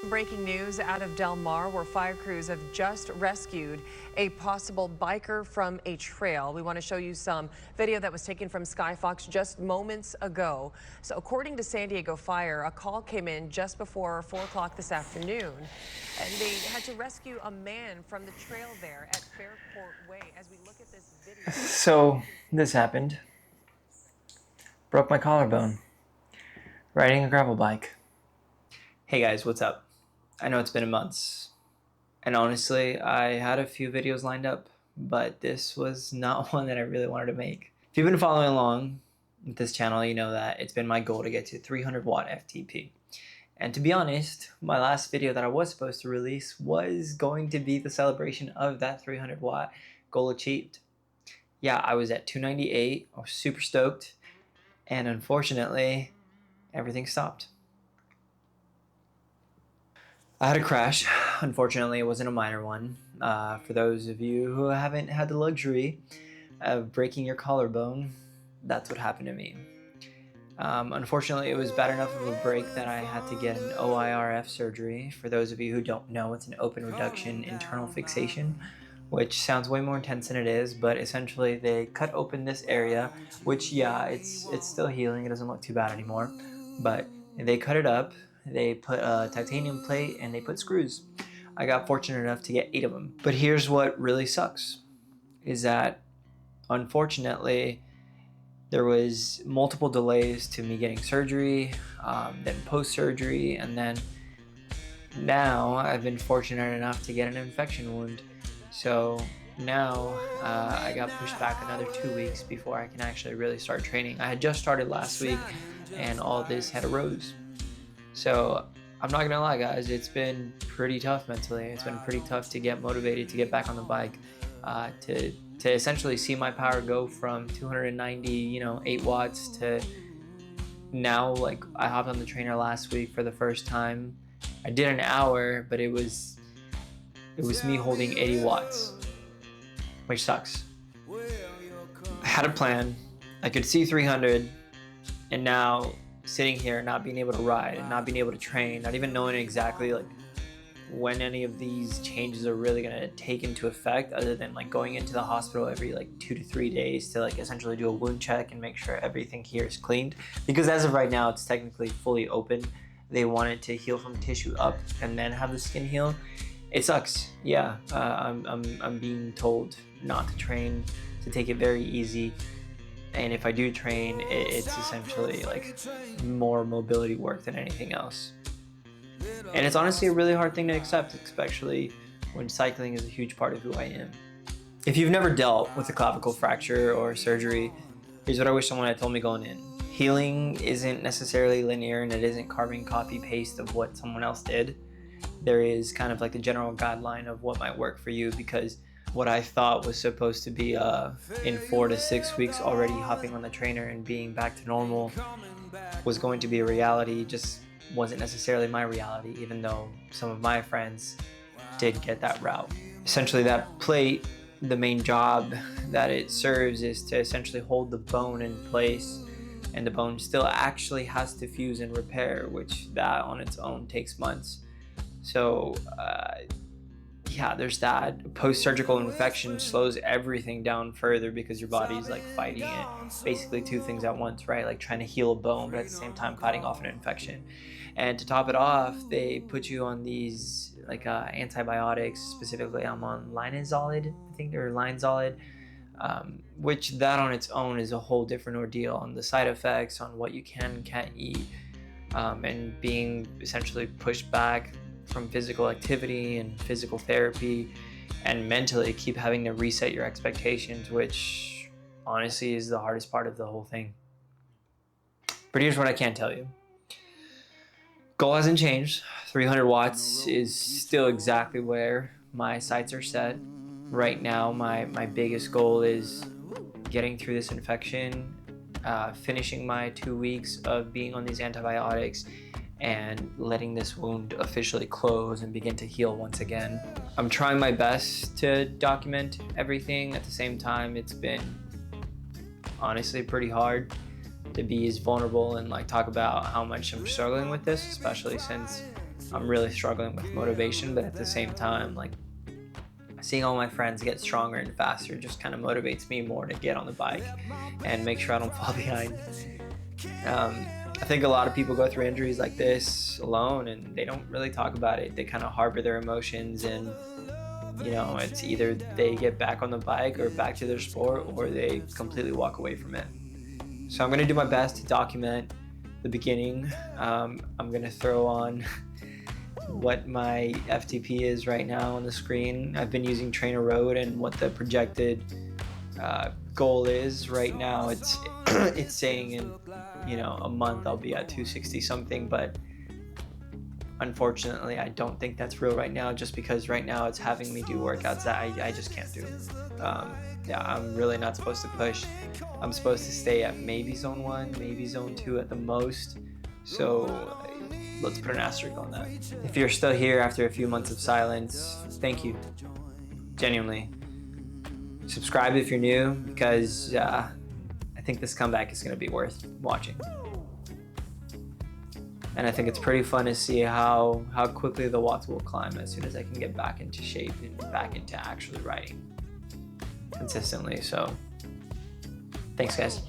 Breaking news out of Del Mar, where fire crews have just rescued a possible biker from a trail. We want to show you some video that was taken from Skyfox just moments ago. So according to San Diego Fire, a call came in just before 4 o'clock this afternoon, and they had to rescue a man from the trail there at Fairport Way. As we look at this video. So this happened. Broke my collarbone riding a gravel bike. Hey guys, what's up? I know it's been months, and honestly, I had a few videos lined up, but this was not one that I really wanted to make. If you've been following along with this channel, you know that it's been my goal to get to 300 watt FTP. And to be honest, my last video that I was supposed to release was going to be the celebration of that 300 watt goal achieved. Yeah, I was at 298, I was super stoked, and unfortunately, everything stopped. I had a crash. Unfortunately, it wasn't a minor one. For those of you who haven't had the luxury of breaking your collarbone, that's what happened to me. Unfortunately, it was bad enough of a break that I had to get an OIRF surgery. For those of you who don't know, it's an open reduction internal fixation, which sounds way more intense than it is, but essentially they cut open this area, which yeah, it's still healing. It doesn't look too bad anymore, but they cut it up. They put a titanium plate and they put screws. I got fortunate enough to get 8 of them. But here's what really sucks, is that unfortunately there was multiple delays to me getting surgery, then post-surgery, and then now I've been fortunate enough to get an infection wound. So now I got pushed back another 2 weeks before I can actually really start training. I had just started last week and all this had arose. So I'm not gonna lie guys, it's been pretty tough mentally. It's been pretty tough to get motivated to get back on the bike, to essentially see my power go from 290, 8 watts to now, like I hopped on the trainer last week for the first time. I did an hour, but it was me holding 80 watts, which sucks. I had a plan. I could see 300, and now sitting here not being able to ride and not being able to train, not even knowing exactly like when any of these changes are really going to take into effect, other than like going into the hospital every like 2 to 3 days to like essentially do a wound check and make sure everything here is cleaned, because as of right now it's technically fully open. They want it to heal from tissue up and then have the skin heal. It sucks. Yeah, I'm being told not to train, to take it very easy. And if I do train, it's essentially like more mobility work than anything else. And it's honestly a really hard thing to accept, especially when cycling is a huge part of who I am. If you've never dealt with a clavicle fracture or surgery, here's what I wish someone had told me going in. Healing isn't necessarily linear, and it isn't carbon copy paste of what someone else did. There is kind of like the general guideline of what might work for you, because what I thought was supposed to be in 4 to 6 weeks already hopping on the trainer and being back to normal was going to be a reality, just wasn't necessarily my reality, even though some of my friends did get that route. Essentially that plate, the main job that it serves is to essentially hold the bone in place, and the bone still actually has to fuse and repair, which that on its own takes months. So yeah, there's that. Post-surgical infection slows everything down further because your body's like fighting it. Basically 2 things at once, right? Like trying to heal a bone, but at the same time fighting off an infection. And to top it off, they put you on these like antibiotics. Specifically, I'm on linezolid, I think, or linezolid, which that on its own is a whole different ordeal on the side effects, on what you can and can't eat, and being essentially pushed back from physical activity and physical therapy, and mentally keep having to reset your expectations, which honestly is the hardest part of the whole thing. But here's what I can tell you. Goal hasn't changed. 300 watts is still exactly where my sights are set. Right now, my biggest goal is getting through this infection, finishing my 2 weeks of being on these antibiotics, and letting this wound officially close and begin to heal once again. I'm trying my best to document everything. At the same time, it's been honestly pretty hard to be as vulnerable and like talk about how much I'm struggling with this, especially since I'm really struggling with motivation, but at the same time, like, seeing all my friends get stronger and faster just kind of motivates me more to get on the bike and make sure I don't fall behind. I think a lot of people go through injuries like this alone and they don't really talk about it. They kind of harbor their emotions, and you know, it's either they get back on the bike or back to their sport, or they completely walk away from it. So I'm going to do my best to document the beginning. I'm going to throw on what my FTP is right now on the screen. I've been using Trainer Road, and what the projected goal is right now. It's it's saying in, you know, a month I'll be at 260 something, but unfortunately I don't think that's real right now, just because right now it's having me do workouts that I just can't do. Yeah, I'm really not supposed to push. I'm supposed to stay at maybe zone 1, maybe zone 2 at the most. So let's put an asterisk on that. If you're still here after a few months of silence, thank you. Genuinely. Subscribe if you're new, because I think this comeback is going to be worth watching. And I think it's pretty fun to see how quickly the watts will climb as soon as I can get back into shape and back into actually riding consistently. So thanks, guys.